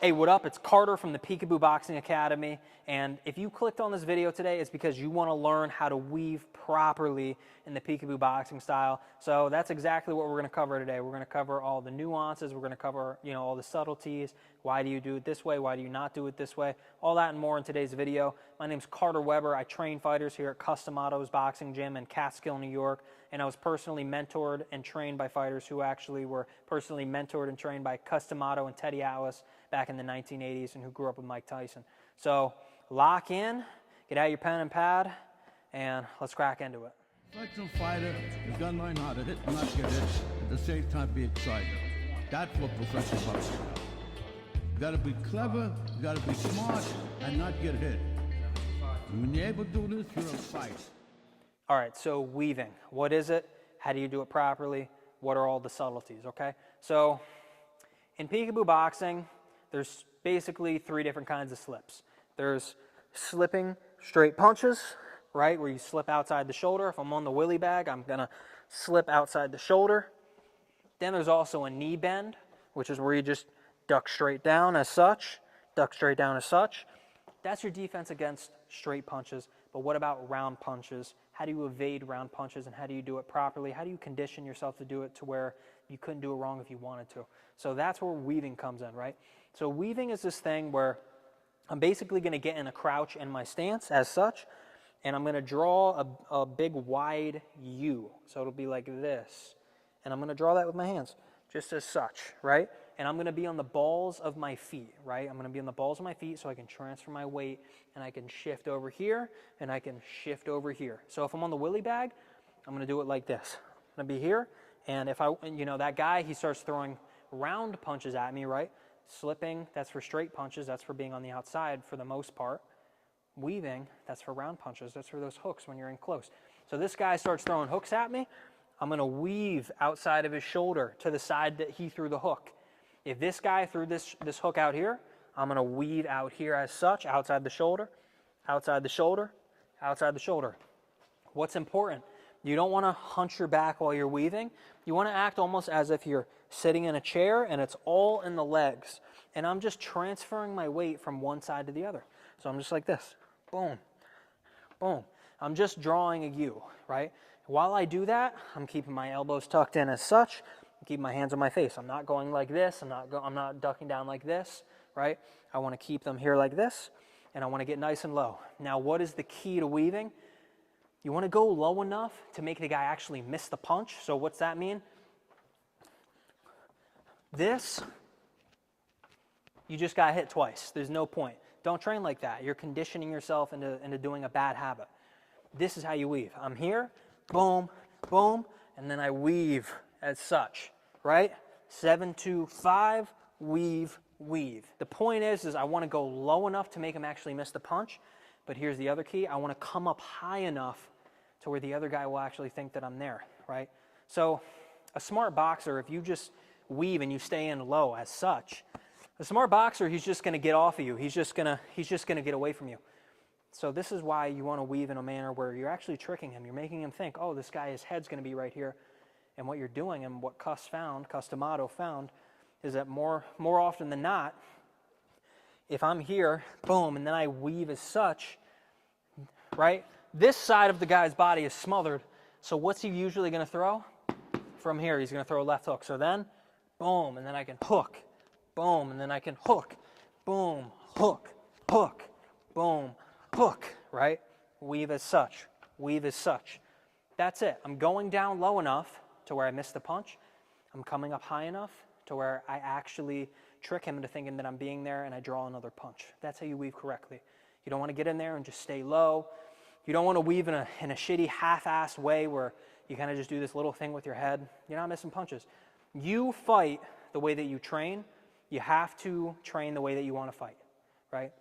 Hey, what up? It's Carter from the Peekaboo Boxing Academy, and if you clicked on this video today, it's because you want to learn how to weave properly in the Peekaboo boxing style. So that's exactly what we're going to cover today. We're going to cover all the nuances. We're going to cover, all the subtleties. Why do you do it this way? Why do you not do it this way? All that and more in today's video. My name's Carter Weber. I train fighters here at Cus D'amato's boxing gym in Catskill, New York, and I was personally mentored and trained by fighters who actually were personally mentored and trained by Cus D'amato and Teddy Atlas back in the 1980s and who grew up with Mike Tyson. So lock in, get out your pen and pad, and let's crack into it. Professional fighter is going to learn how to hit and not get hit, at the same time be excited. That's what professional boxing is. You got to be clever, you got to be smart, and not get hit. And when you're able to do this, you're a fighter. All right, so weaving. What is it? How do you do it properly? What are all the subtleties, okay? So in Peekaboo boxing, there's basically three different kinds of slips. There's slipping straight punches, right, where you slip outside the shoulder. If I'm on the willy bag, I'm going to slip outside the shoulder. Then there's also a knee bend, which is where you just duck straight down as such, duck straight down as such. That's your defense against straight punches. But what about round punches? How do you evade round punches, and how do you do it properly? How do you condition yourself to do it to where you couldn't do it wrong if you wanted to? So that's where weaving comes in, right? So weaving is this thing where I'm basically going to get in a crouch in my stance as such, and I'm going to draw a big wide U. So it'll be like this. And I'm going to draw that with my hands, just as such, right? And I'm going to be on the balls of my feet, right? I'm going to be on the balls of my feet so I can transfer my weight, and I can shift over here, and I can shift over here. So if I'm on the willy bag, I'm going to do it like this. I'm going to be here, and if that guy, he starts throwing round punches at me, right? Slipping, that's for straight punches. That's for being on the outside for the most part. Weaving, that's for round punches. That's for those hooks when you're in close. So this guy starts throwing hooks at me. I'm going to weave outside of his shoulder to the side that he threw the hook. If this guy threw this hook out here, I'm going to weave out here as such, outside the shoulder, outside the shoulder, outside the shoulder. What's important? You don't want to hunch your back while you're weaving. You want to act almost as if you're sitting in a chair and it's all in the legs. And I'm just transferring my weight from one side to the other. So I'm just like this. Boom. Boom. I'm just drawing a U, right? While I do that, I'm keeping my elbows tucked in as such. I'm keeping my hands on my face. I'm not going like this. I'm not ducking down like this, right? I want to keep them here like this, and I want to get nice and low. Now, what is the key to weaving? You want to go low enough to make the guy actually miss the punch. So what's that mean? This, you just got hit twice. There's no point. Don't train like that. You're conditioning yourself into doing a bad habit. This is how you weave. I'm here, boom, boom, and then I weave as such, right? 7-2-5, weave, weave. The point is I want to go low enough to make him actually miss the punch, but here's the other key. I want to come up high enough to where the other guy will actually think that I'm there, right? So a smart boxer, if you just weave and you stay in low as such, a smart boxer, he's just going to get off of you. He's just going to get away from you. So this is why you want to weave in a manner where you're actually tricking him. You're making him think, oh, this guy, his head's going to be right here. And what you're doing, and what Cus D'amato found, is that more often than not, if I'm here, boom, and then I weave as such, right? This side of the guy's body is smothered. So what's he usually going to throw? From here, he's going to throw a left hook. So then, boom, and then I can hook. Boom, and then I can hook. Boom, hook, hook, boom, hook, right? Weave as such, weave as such. That's it. I'm going down low enough to where I miss the punch. I'm coming up high enough to where I actually trick him into thinking that I'm being there, and I draw another punch. That's how you weave correctly. You don't want to get in there and just stay low. You don't want to weave in a shitty half-assed way where you kind of just do this little thing with your head. You're not missing punches. You fight the way that you train. You have to train the way that you want to fight, right?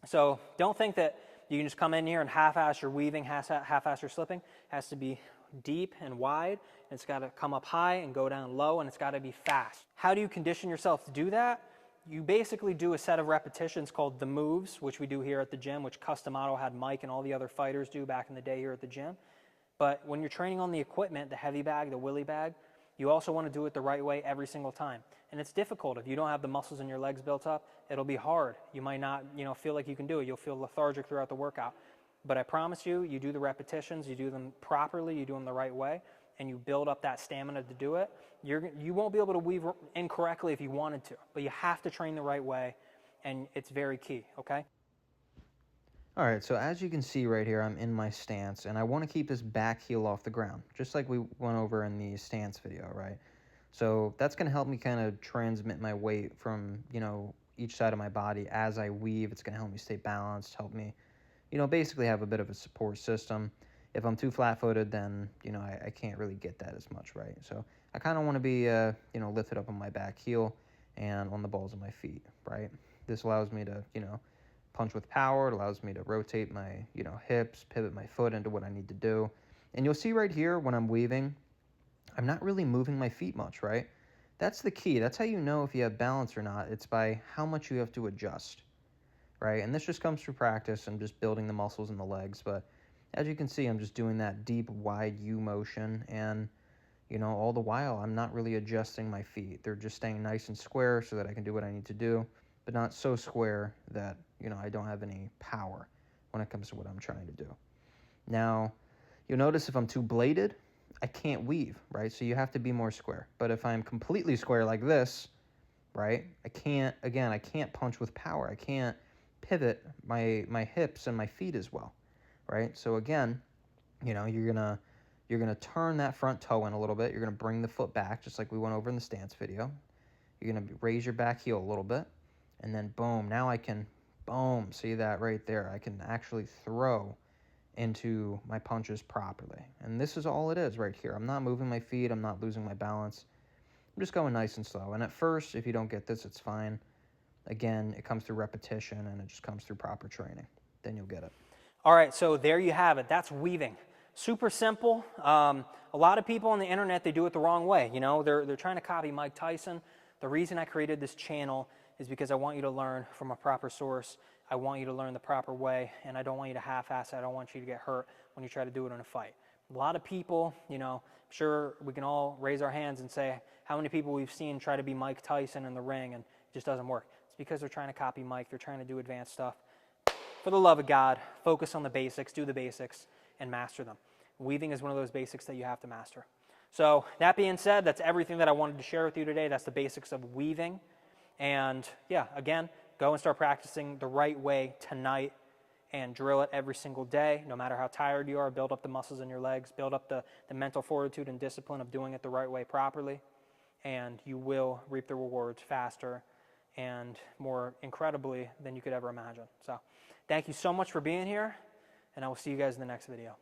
So don't think that you can just come in here and half-ass your weaving, half-ass your slipping. It has to be deep and wide. And it's got to come up high and go down low, and it's got to be fast. How do you condition yourself to do that? You basically do a set of repetitions called the moves, which we do here at the gym, which Cus D'amato had Mike and all the other fighters do back in the day here at the gym. But when you're training on the equipment, the heavy bag, the willy bag, You also want to do it the right way every single time. And it's difficult. If you don't have the muscles in your legs built up, it'll be hard. You might not, feel like you can do it. You'll feel lethargic throughout the workout. But I promise you, you do the repetitions, you do them properly, you do them the right way, and you build up that stamina to do it. You won't be able to weave incorrectly if you wanted to, but you have to train the right way, and it's very key, okay? All right, so as you can see right here, I'm in my stance, and I want to keep this back heel off the ground, just like we went over in the stance video, right? So that's going to help me kind of transmit my weight from, each side of my body as I weave. It's going to help me stay balanced, help me, basically have a bit of a support system. If I'm too flat-footed, then, I can't really get that as much, right? So I kind of want to be, lifted up on my back heel and on the balls of my feet, right? This allows me to, punch with power. It allows me to rotate my, hips, pivot my foot into what I need to do. And you'll see right here when I'm weaving, I'm not really moving my feet much, right? That's the key. That's how you know if you have balance or not. It's by how much you have to adjust, right? And this just comes through practice and just building the muscles in the legs. But as you can see, I'm just doing that deep, wide U motion. And, all the while, I'm not really adjusting my feet. They're just staying nice and square so that I can do what I need to do, but not so square that, I don't have any power when it comes to what I'm trying to do. Now, you'll notice if I'm too bladed, I can't weave, right? So you have to be more square. But if I'm completely square like this, right, I can't punch with power. I can't pivot my hips and my feet as well, right? So again, you're gonna turn that front toe in a little bit. You're gonna bring the foot back, just like we went over in the stance video. You're gonna raise your back heel a little bit, and then boom, now I can, boom, see that right there? I can actually throw into my punches properly. And this is all it is right here. I'm not moving my feet. I'm not losing my balance. I'm just going nice and slow. And at first, if you don't get this, it's fine. Again, it comes through repetition, and it just comes through proper training. Then you'll get it. All right, so there you have it. That's weaving. Super simple. A lot of people on the internet, they do it the wrong way. They're trying to copy Mike Tyson. The reason I created this channel is because I want you to learn from a proper source. I want you to learn the proper way, and I don't want you to half-ass it. I don't want you to get hurt when you try to do it in a fight. A lot of people, I'm sure we can all raise our hands and say how many people we've seen try to be Mike Tyson in the ring, and it just doesn't work. It's because they're trying to copy Mike. They're trying to do advanced stuff. For the love of God, focus on the basics, do the basics, and master them. Weaving is one of those basics that you have to master. So that being said, that's everything that I wanted to share with you today. That's the basics of weaving. And yeah, again, go and start practicing the right way tonight and drill it every single day. No matter how tired you are, build up the muscles in your legs, build up the mental fortitude and discipline of doing it the right way properly, and you will reap the rewards faster and more incredibly than you could ever imagine. So thank you so much for being here, and I will see you guys in the next video.